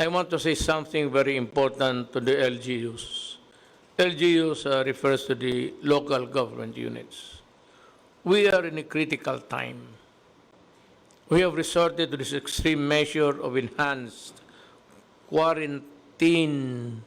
I want to say something very important to the LGUs. LGUs refers to the local government units. We are in a critical time. We have resorted to this extreme measure of enhanced quarantine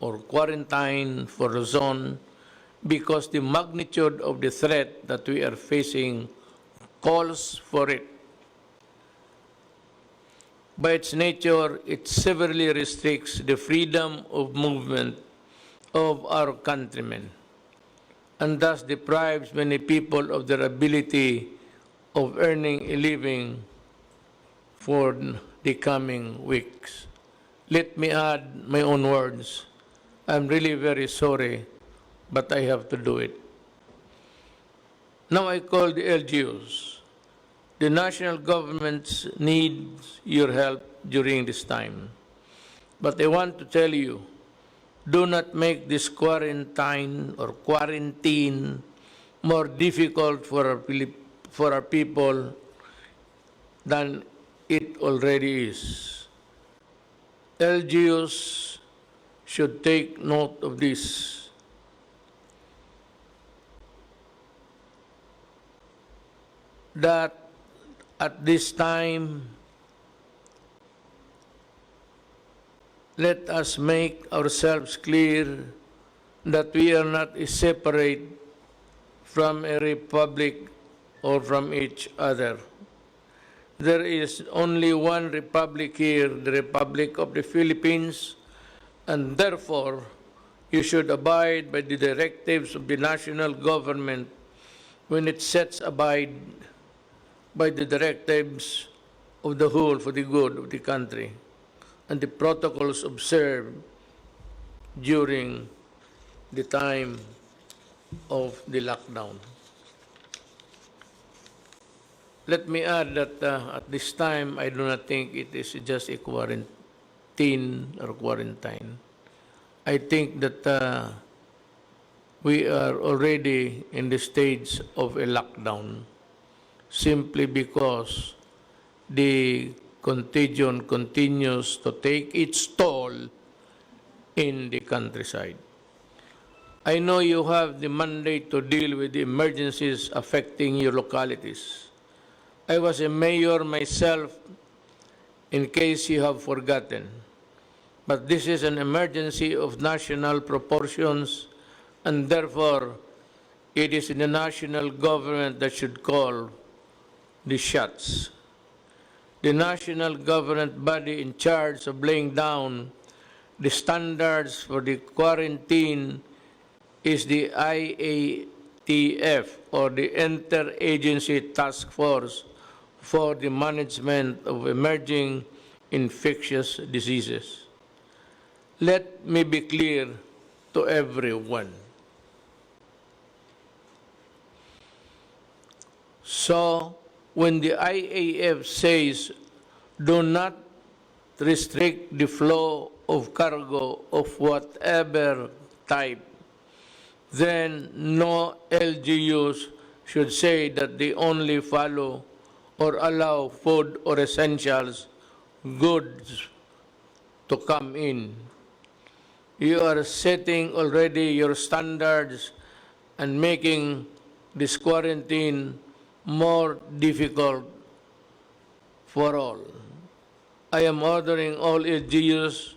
or quarantine for Luzon because the magnitude of the threat that we are facing calls for it. By its nature, it severely restricts the freedom of movement of our countrymen and thus deprives many people of their ability of earning a living for the coming weeks. Let me add my own words. I'm really very sorry, but I have to do it. Now I call the LGUs. The national government needs your help during this time. But I want to tell you, do not make this quarantine or quarantine more difficult for our people than it already is. LGUs should take note of this. That at this time, let us make ourselves clear that we are not separate from a republic or from each other. There is only one republic here, the Republic of the Philippines, and therefore you should abide by the directives of the national government when it sets abide by the directives of the whole for the good of the country and the protocols observed during the time of the lockdown. Let me add that at this time, I do not think it is just a quarantine or quarantine. I think that we are already in the stage of a lockdown, simply because the contagion continues to take its toll in the countryside. I know you have the mandate to deal with the emergencies affecting your localities. I was a mayor myself, in case you have forgotten. But this is an emergency of national proportions, and therefore it is the national government that should call the shots. The national government body in charge of laying down the standards for the quarantine is the IATF, or the Interagency Task Force for the Management of Emerging Infectious Diseases. Let me be clear to everyone. So, when the IAF says, do not restrict the flow of cargo of whatever type, then no LGUs should say that they only follow or allow food or essentials goods to come in. You are setting already your standards and making this quarantine more difficult for all. I am ordering all LGUs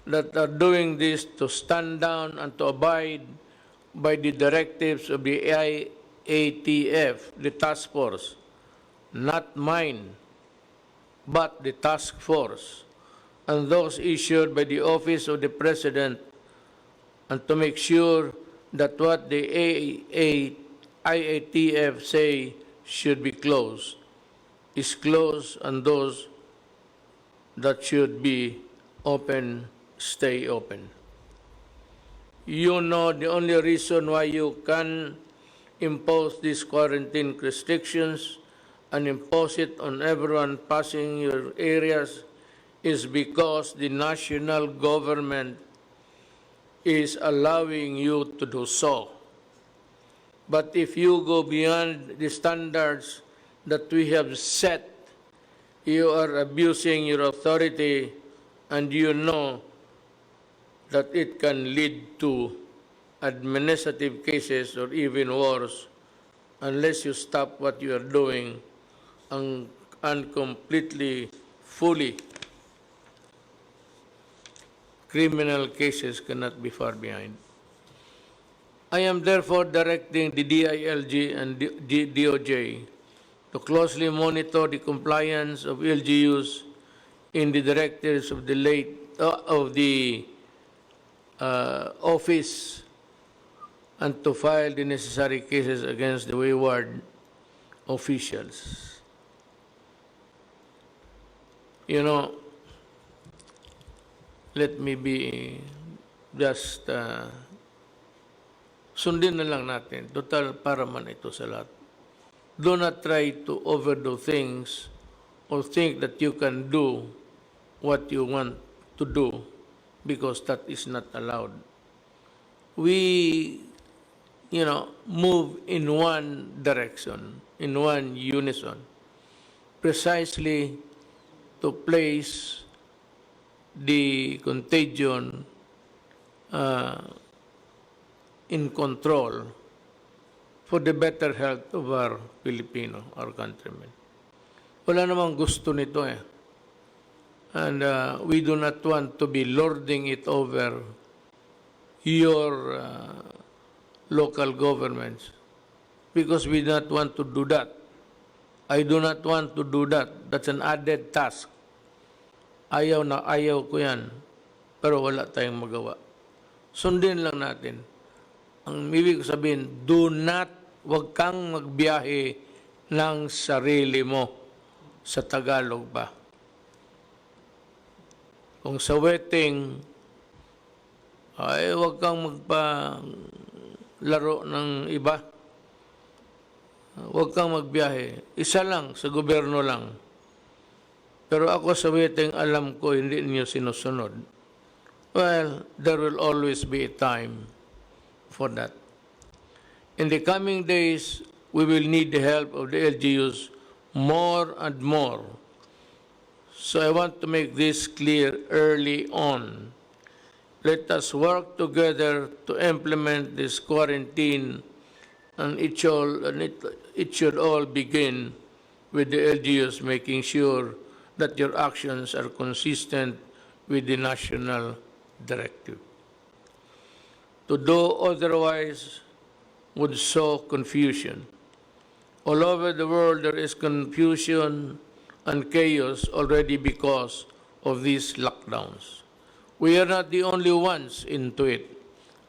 that are doing this to stand down and to abide by the directives of the IATF, the task force, not mine, but the task force, and those issued by the Office of the President, and to make sure that what the IATF say should be closed is closed, and those that should be open stay open. You know the only reason why you can impose these quarantine restrictions and impose it on everyone passing your areas is because the national government is allowing you to do so. But if you go beyond the standards that we have set, you are abusing your authority and you know that it can lead to administrative cases or even worse unless you stop what you are doing and completely, fully, criminal cases cannot be far behind. I am therefore directing the DILG and DOJ to closely monitor the compliance of LGUs in the directives of the office and to file the necessary cases against the wayward officials. You know, let me be just sundin na lang natin. Total, para man ito sa lahat. Do not try to overdo things or think that you can do what you want to do because that is not allowed. We, move in one direction, in one unison, precisely to place the contagion in control for the better health of our Filipino, our countrymen. Wala namang gusto nito eh. And we do not want to be lording it over your local governments because we do not want to do that. I do not want to do that. That's an added task. Ayaw na ayaw ko yan. Pero wala tayong magawa. Sundin lang natin. Ang ibig sabihin, wag kang magbiyahe ng sarili mo sa Tagalog ba. Kung sa wedding, ay wag kang magpalaro ng iba. Wag kang magbiyahe. Isa lang, sa gobyerno lang. Pero ako sa wedding, alam ko hindi niyo sinusunod. Well, there will always be a time for that. In the coming days, we will need the help of the LGUs more and more. So I want to make this clear early on. Let us work together to implement this quarantine, and it should all begin with the LGUs making sure that your actions are consistent with the national directive. To do otherwise would sow confusion. All over the world there is confusion and chaos already because of these lockdowns. We are not the only ones into it.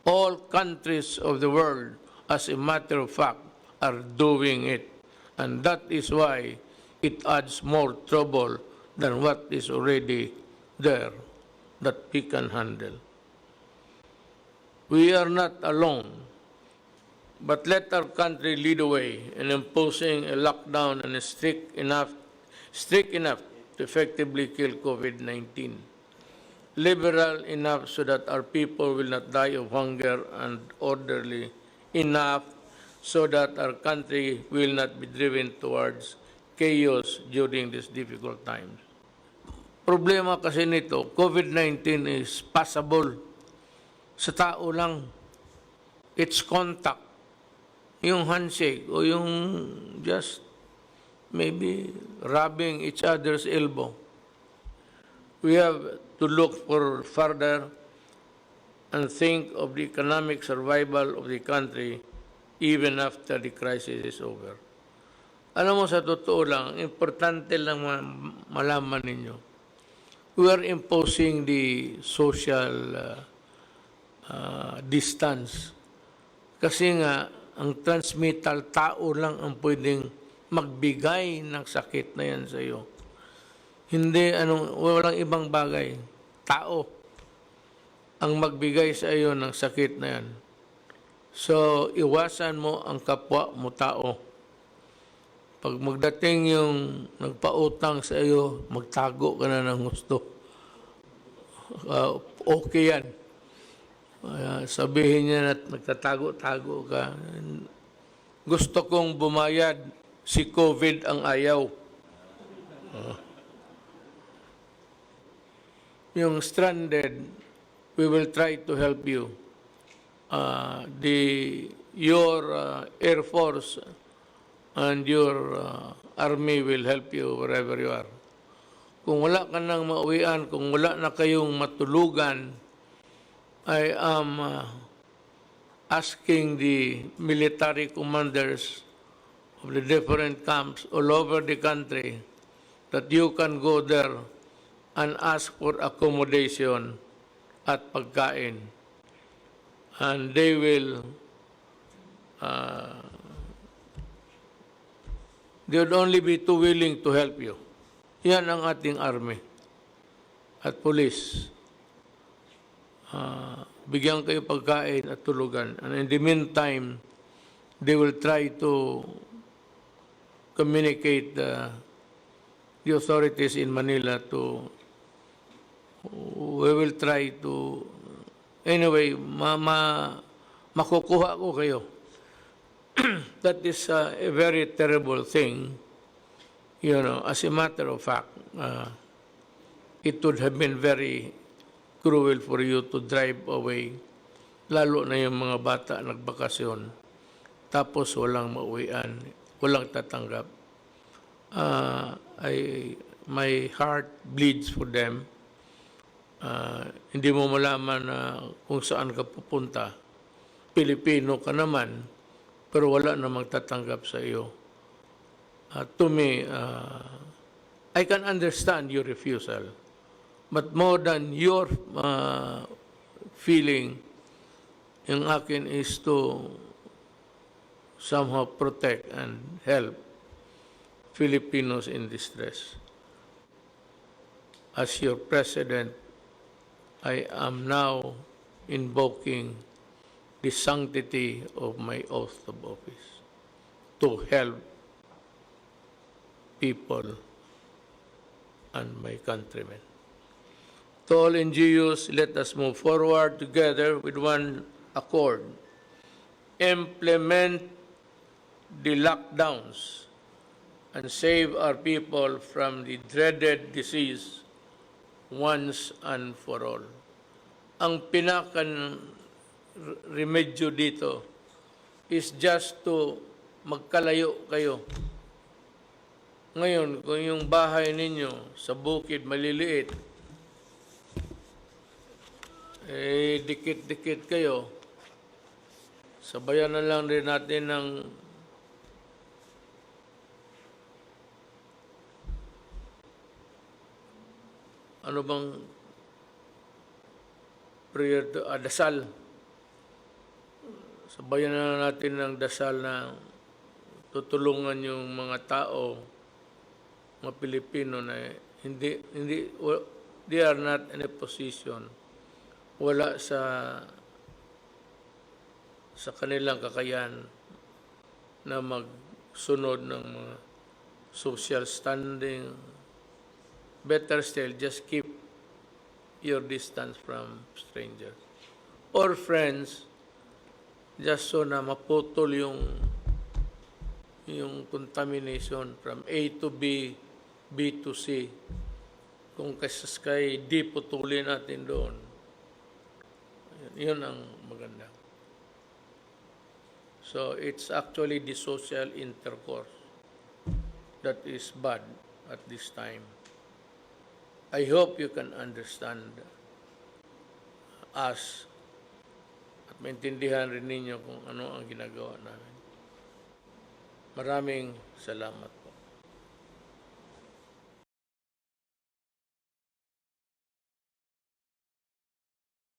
All countries of the world, as a matter of fact, are doing it. And that is why it adds more trouble than what is already there that we can handle. We are not alone, but let our country lead the way in imposing a lockdown and strict enough to effectively kill COVID-19. Liberal enough so that our people will not die of hunger, and orderly enough so that our country will not be driven towards chaos during these difficult times. Problema kasi nito, COVID-19 is passable sa tao lang. It's contact. Yung handshake o yung just maybe rubbing each other's elbow. We have to look for further and think of the economic survival of the country even after the crisis is over. Alam mo, sa totoo lang, importante lang malaman ninyo. We are imposing the social distance. Kasi nga, ang transmittal, tao lang ang pwedeng magbigay ng sakit na yan sa iyo. Hindi, walang ibang bagay. Tao ang magbigay sa iyo ng sakit na yan. So, iwasan mo ang kapwa mo tao. Pag magdating yung nagpautang sa iyo, magtago ka na ng gusto. Okay yan. Sabihin niya na nagtatago-tago ka. Gusto kong bumayad, si COVID ang ayaw. yung stranded, we will try to help you. Your Air Force and your Army will help you wherever you are. Kung wala ka nang mauwian, kung wala na kayong matulugan, I am asking the military commanders of the different camps all over the country that you can go there and ask for accommodation at pagkain. And they will, they would only be too willing to help you. Yan ang ating army at police. Bigyan kayo pagkain at tulugan. And in the meantime, they will try to communicate the authorities in Manila to, we will try to, anyway, makukuha ko kayo. That is a very terrible thing. You know, as a matter of fact, it would have been very cruel for you to drive away, lalo na yung mga bata nagbakasyon, tapos walang mauwian, walang tatanggap. My heart bleeds for them. Hindi mo malaman kung saan ka pupunta. Pilipino ka naman, pero wala namang tatanggap sa iyo. To me, I can understand your refusal. But more than your feeling, yung akin is to somehow protect and help Filipinos in distress. As your president, I am now invoking the sanctity of my oath of office to help people and my countrymen. To all NGUs, let us move forward together with one accord. Implement the lockdowns and save our people from the dreaded disease once and for all. Ang pinakan remedyo dito is just to magkalayo kayo. Ngayon, kung yung bahay ninyo sa bukid maliliit, dikit-dikit kayo, sabayan na lang rin natin ng ano bang prayer, dasal. Sabayan na natin ng dasal na tutulungan yung mga tao, mga Pilipino na they are not in a position, wala sa kanilang kakayahan na magsunod ng mga social standing. Better still, just keep your distance from strangers or friends, just so na maputol yung contamination from A to B, B to C. Kung kay D, putulin natin doon. Yun ang maganda. So it's actually the social intercourse that is bad at this time. I hope you can understand us at maintindihan rin ninyo kung ano ang ginagawa namin. Maraming salamat.